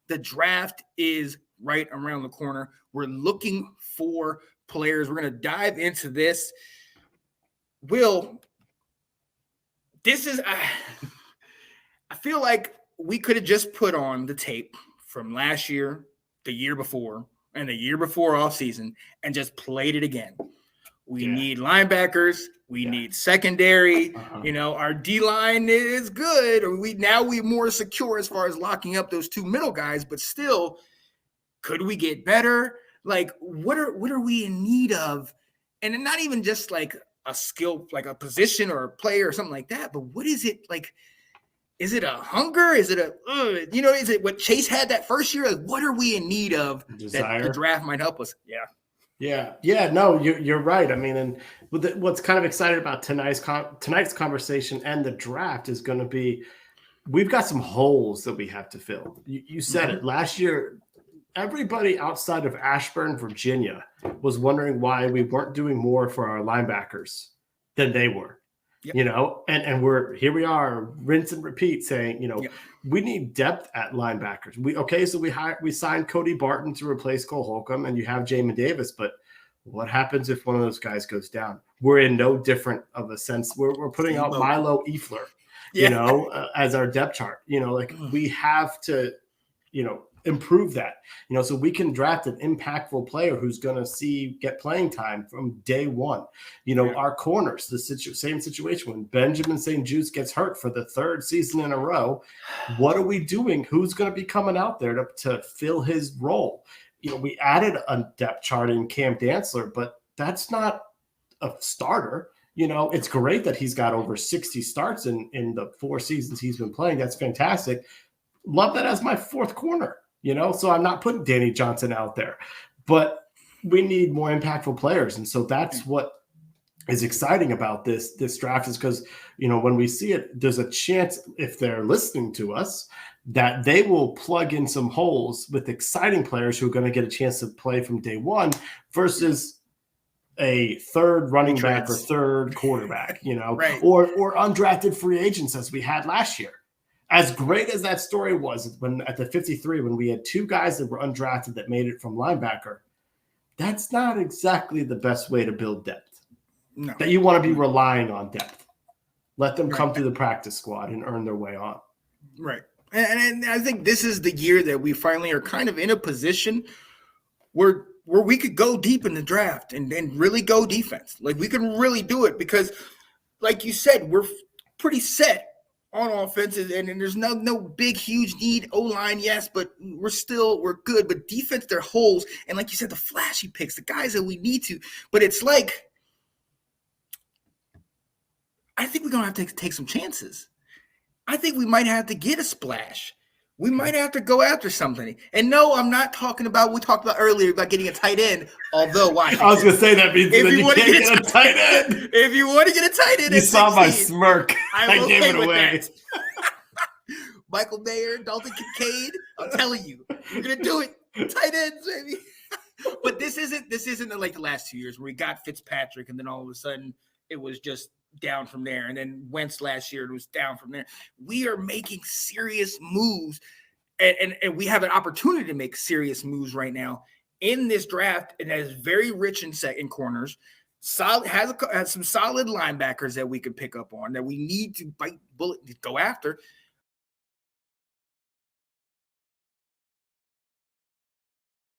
the draft is right around the corner. We're looking for players. We're going to dive into this. Will, this is, I feel like we could have just put on the tape from last year, the year before, and the year before off season and just played it again. We need linebackers. We need secondary. Our D-line is good. We're more secure as far as locking up those two middle guys, but still, could we get better? Like, what are we in need of? And not even just like a skill, like a position or a player or something like that, but what is it like? Is it a hunger? Is it is it what Chase had that first year? Like, what are we in need of that the draft might help us? Yeah. No, you're right. I mean, and what's kind of exciting about tonight's conversation and the draft is going to be, we've got some holes that we have to fill. You said it last year. Everybody outside of Ashburn, Virginia, was wondering why we weren't doing more for our linebackers than they were. Yep. And we are, rinse and repeat, saying, we need depth at linebackers. We signed Cody Barton to replace Cole Holcomb, and you have Jamin Davis, but what happens if one of those guys goes down? We're in no different of a sense. We're putting out Milo Eifler, as our depth chart. We have to, improve that, so we can draft an impactful player who's going to get playing time from day one. Our corners, the same situation when Benjamin St. Juste gets hurt for the third season in a row. What are we doing? Who's going to be coming out there to fill his role? We added a depth chart in Cam Dantzler, but that's not a starter. It's great that he's got over 60 starts in the 4 seasons he's been playing. That's fantastic. Love that as my fourth corner. So I'm not putting Danny Johnson out there, but we need more impactful players. And so that's what is exciting about this draft is because, when we see it, there's a chance if they're listening to us that they will plug in some holes with exciting players who are going to get a chance to play from day one versus a third running back or third quarterback, right. or undrafted free agents as we had last year. As great as that story was when at the 53, when we had 2 guys that were undrafted that made it from linebacker, that's not exactly the best way to build depth. No. That you want to be relying on depth. Let them come through the practice squad and earn their way on. Right. And I think this is the year that we finally are kind of in a position where we could go deep in the draft and really go defense. Like, we can really do it because, like you said, we're pretty set on offenses, and there's no big, huge need. O-line, yes, but we're good. But defense, they're holes. And like you said, the flashy picks, the guys that we need to. But it's like, I think we're going to have to take some chances. I think we might have to get a splash. We might have to go after something. And no, I'm not talking about, we talked about earlier about getting a tight end, although I was going to say that means if you can't get a tight end. If you want to get a tight end, you saw 16, my smirk. I gave it away. Michael Mayer, Dalton Kincaid, I'm telling you, we're going to do it. Tight ends, baby. But this isn't like the last 2 years where we got Fitzpatrick and then all of a sudden it was just down from there. And then Wentz last year, it was down from there. We are making serious moves, and we have an opportunity to make serious moves right now in this draft. And that is very rich in second corners. Has some solid linebackers that we could pick up on that we need to bite bullet go after.